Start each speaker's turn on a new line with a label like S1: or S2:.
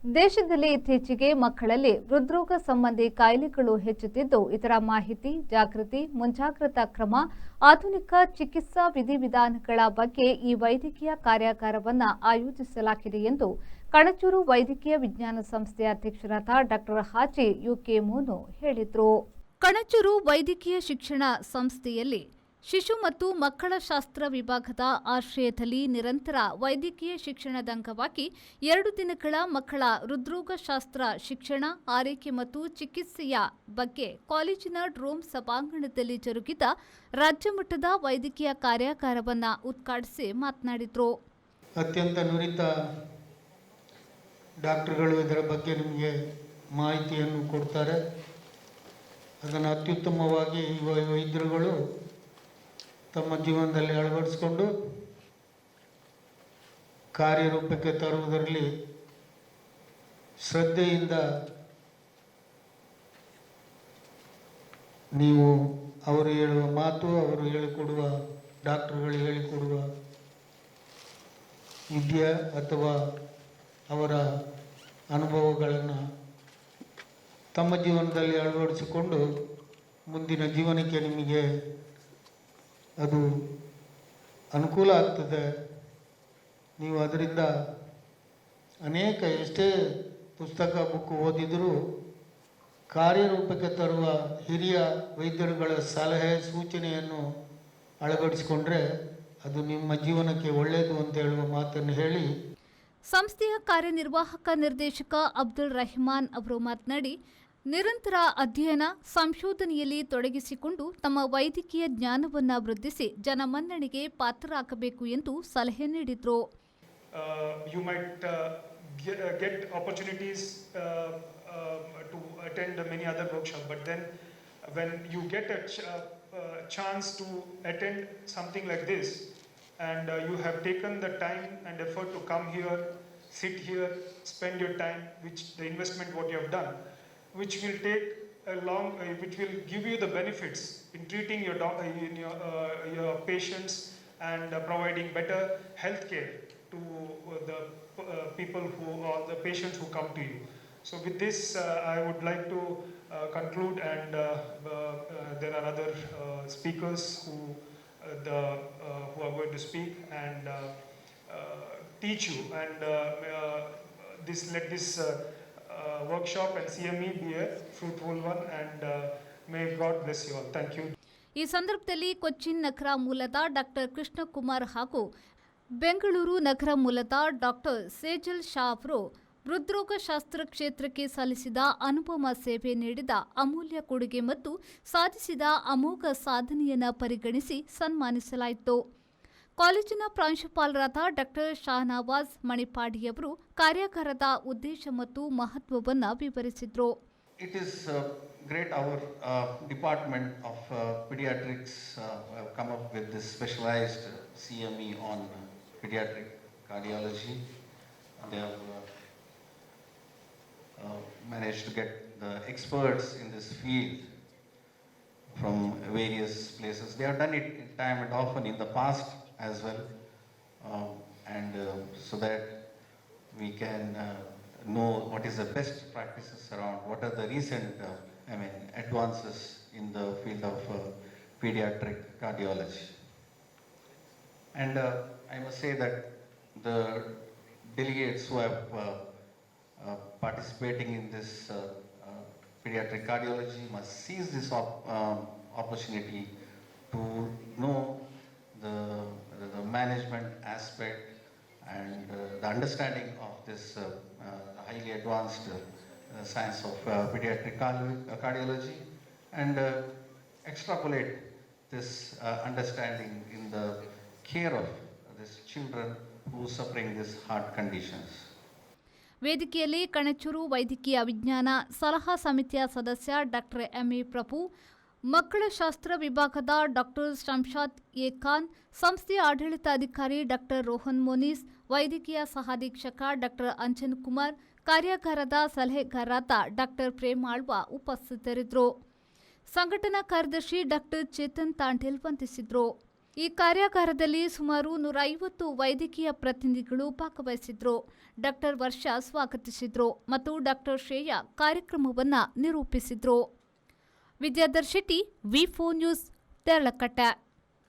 S1: ದೇಶದಲ್ಲಿ ಇತ್ತೀಚೆಗೆ ಮಕ್ಕಳಲ್ಲಿ ಹೃದ್ರೋಗ ಸಂಬಂಧಿ ಕಾಯಿಲೆಗಳು ಹೆಚ್ಚುತ್ತಿದ್ದು, ಇದರ ಮಾಹಿತಿ, ಜಾಗೃತಿ, ಮುಂಜಾಗ್ರತಾ ಕ್ರಮ, ಆಧುನಿಕ ಚಿಕಿತ್ಸಾ ವಿಧಿವಿಧಾನಗಳ ಬಗ್ಗೆ ಈ ವೈದ್ಯಕೀಯ ಕಾರ್ಯಾಗಾರವನ್ನು ಆಯೋಜಿಸಲಾಗಿದೆ ಎಂದು ಕಣಚೂರು ವೈದ್ಯಕೀಯ ವಿಜ್ಞಾನ ಸಂಸ್ಥೆಯ ಅಧ್ಯಕ್ಷರಾದ ಡಾಕ್ಟರ್ ಹಾಜಿ ಯುಕೆ ಮೋನು ಹೇಳಿದರು. ಕಣಚೂರು ವೈದ್ಯಕೀಯ ಶಿಕ್ಷಣ ಸಂಸ್ಥೆಯಲ್ಲಿ ಶಿಶು ಮತ್ತು ಮಕ್ಕಳ ಶಾಸ್ತ್ರ ವಿಭಾಗದ ಆಶ್ರಯದಲ್ಲಿ ನಿರಂತರ ವೈದ್ಯಕೀಯ ಶಿಕ್ಷಣದ ಅಂಗವಾಗಿ 2 ದಿನಗಳ ಮಕ್ಕಳ ಹೃದ್ರೋಗಶಾಸ್ತ್ರ ಶಿಕ್ಷಣ, ಆರೈಕೆ ಮತ್ತು ಚಿಕಿತ್ಸೆಯ ಬಗ್ಗೆ ಕಾಲೇಜಿನ ಡ್ರೋಮ್ ಸಭಾಂಗಣದಲ್ಲಿ ಜರುಗಿದ ರಾಜ್ಯಮಟ್ಟದ ವೈದ್ಯಕೀಯ ಕಾರ್ಯಾಗಾರವನ್ನು ಉದ್ಘಾಟಿಸಿ ಮಾತನಾಡಿದರು.
S2: ಅತ್ಯಂತ ನುರಿತ ಡಾಕ್ಟರ್ಗಳು ಇದರ ಬಗ್ಗೆ ನಿಮಗೆ ಮಾಹಿತಿಯನ್ನು ಕೊಡ್ತಾರೆ. ಅದನ್ನು ಅತ್ಯುತ್ತಮವಾಗಿ ವೈದ್ಯರುಗಳು ತಮ್ಮ ಜೀವನದಲ್ಲಿ ಅಳವಡಿಸಿಕೊಂಡು ಕಾರ್ಯರೂಪಕ್ಕೆ ತರುವುದರಲ್ಲಿ ಶ್ರದ್ಧೆಯಿಂದ ನೀವು ಅವರು ಹೇಳುವ ಮಾತು, ಅವರು ಹೇಳಿಕೊಡುವ ಡಾಕ್ಟರ್ಗಳು ಹೇಳಿಕೊಡುವ ವಿದ್ಯೆ ಅಥವಾ ಅವರ ಅನುಭವಗಳನ್ನು ತಮ್ಮ ಜೀವನದಲ್ಲಿ ಅಳವಡಿಸಿಕೊಂಡು ಮುಂದಿನ ಜೀವನಕ್ಕೆ ನಿಮಗೆ ಅದು ಅನುಕೂಲ ಆಗ್ತದೆ. ನೀವು ಅದರಿಂದ ಅನೇಕ ಎಷ್ಟೇ ಪುಸ್ತಕ ಬುಕ್ ಓದಿದರೂ ಕಾರ್ಯರೂಪಕ್ಕೆ ತರುವ ಹಿರಿಯ ವೈದ್ಯರುಗಳ ಸಲಹೆ ಸೂಚನೆಯನ್ನು ಅಳವಡಿಸಿಕೊಂಡ್ರೆ ಅದು ನಿಮ್ಮ ಜೀವನಕ್ಕೆ ಒಳ್ಳೆಯದು ಅಂತ ಹೇಳುವ ಮಾತನ್ನು ಹೇಳಿ,
S1: ಸಂಸ್ಥೆಯ ಕಾರ್ಯನಿರ್ವಾಹಕ ನಿರ್ದೇಶಕ ಅಬ್ದುಲ್ ರೆಹಮಾನ್ ಅವರು ಮಾತನಾಡಿ, ನಿರಂತರ ಅಧ್ಯಯನ, ಸಂಶೋಧನೆಯಲ್ಲಿ ತೊಡಗಿಸಿಕೊಂಡು ತಮ್ಮ ವೈದ್ಯಕೀಯ ಜ್ಞಾನವನ್ನು ವೃದ್ಧಿಸಿ ಜನಮನ್ನಣೆಗೆ ಪಾತ್ರರಾಗಬೇಕು ಎಂದು ಸಲಹೆ ನೀಡಿದರು.
S3: You might get opportunities to attend many other workshops, but then when you get a chance to attend something like this and you have taken the time and effort to come here, sit here, spend your time, which the investment what you have done, which will take a long, which will give you the benefits in treating your patients and providing better health care to the people who or the patients who come to you. So with this, I would like to conclude, and there are other speakers who are going to speak and teach you, and let this workshop and CME be a fruitful one, and may God bless you all. Thank you.
S1: ಈ ಸಂದರ್ಭದಲ್ಲಿ ಕೊಚ್ಚಿನ್ ನಗರ ಮೂಲದ doctor Krishnakumar ಹಾಗೂ ಬೆಂಗಳೂರು ನಗರ ಮೂಲದ doctor Sejal Shah ಅವರು ಹೃದ್ರೋಗಶಾಸ್ತ್ರ ಕ್ಷೇತ್ರಕ್ಕೆ ಸಲ್ಲಿಸಿದ ಅನುಪಮ ಸೇವೆ ನೀಡಿದ ಅಮೂಲ್ಯ ಕೊಡುಗೆ ಮತ್ತು ಸಾಧಿಸಿದ ಅಮೋಘ ಸಾಧನೆಯನ್ನು ಪರಿಗಣಿಸಿ ಸನ್ಮಾನಿಸಲಾಯಿತು. ಕಾಲೇಜಿನ ಪ್ರಾಂಶುಪಾಲರಾದ ಡಾಕ್ಟರ್ ಶಾನವಾಜ್ ಮಣಿಪಾಡಿಯವರು ಕಾರ್ಯಾಗಾರದ ಉದ್ದೇಶ ಮತ್ತು ಮಹತ್ವವನ್ನು ವಿವರಿಸಿದರು.
S4: It is great our department of pediatrics have come up with this specialized CME on pediatric cardiology. They have managed to get the experts in this field from various places. They have done it time and often in the past as well, and so that we can know what is the best practices around, what are the recent advances in the field of pediatric cardiology. And I must say that the delegates who have participating in this pediatric cardiology must seize this opportunity to know the management aspect and the understanding of this highly advanced science of pediatric cardiology, and extrapolate this understanding in the care of these children who are suffering these heart conditions.
S1: ವೇದಿಕೆಯಲ್ಲಿ ಕಣಚೂರು ವೈದ್ಯಕೀಯ ವಿಜ್ಞಾನ ಸಲಹಾ ಸಮಿತಿಯ ಸದಸ್ಯ doctor MA ಪ್ರಭು, ಮಕ್ಕಳ ಶಾಸ್ತ್ರ ವಿಭಾಗದ doctor ಶಂಶಾದ್ A Khan, ಸಂಸ್ಥೆಯ ಆಡಳಿತಾಧಿಕಾರಿ ಡಾಕ್ಟರ್ ರೋಹನ್ ಮೋನಿಸ್, ವೈದ್ಯಕೀಯ ಸಹಾಧೀಕ್ಷಕ ಡಾಕ್ಟರ್ ಅಂಜನ್ ಕುಮಾರ್, ಕಾರ್ಯಾಗಾರದ ಸಲಹೆಗಾರರಾದ ಡಾಕ್ಟರ್ ಪ್ರೇಮ್ ಆಳ್ವ ಉಪಸ್ಥಿತರಿದ್ದರು. ಸಂಘಟನಾ ಕಾರ್ಯದರ್ಶಿ ಡಾಕ್ಟರ್ ಚೇತನ್ ತಾಂಡೇಲ್ ವಂದಿಸಿದರು. ಈ ಕಾರ್ಯಾಗಾರದಲ್ಲಿ ಸುಮಾರು 150 ವೈದ್ಯಕೀಯ ಪ್ರತಿನಿಧಿಗಳು ಭಾಗವಹಿಸಿದ್ರು. ಡಾಕ್ಟರ್ ವರ್ಷಾ ಸ್ವಾಗತಿಸಿದ್ರು ಮತ್ತು ಡಾಕ್ಟರ್ ಶ್ರೇಯಾ ಕಾರ್ಯಕ್ರಮವನ್ನು ನಿರೂಪಿಸಿದ್ರು. ವಿದ್ಯಾಧರ್ ಶೆಟ್ಟಿ, ವಿ4 ನ್ಯೂಸ್, ತೆರಳಕಟ್ಟೆ.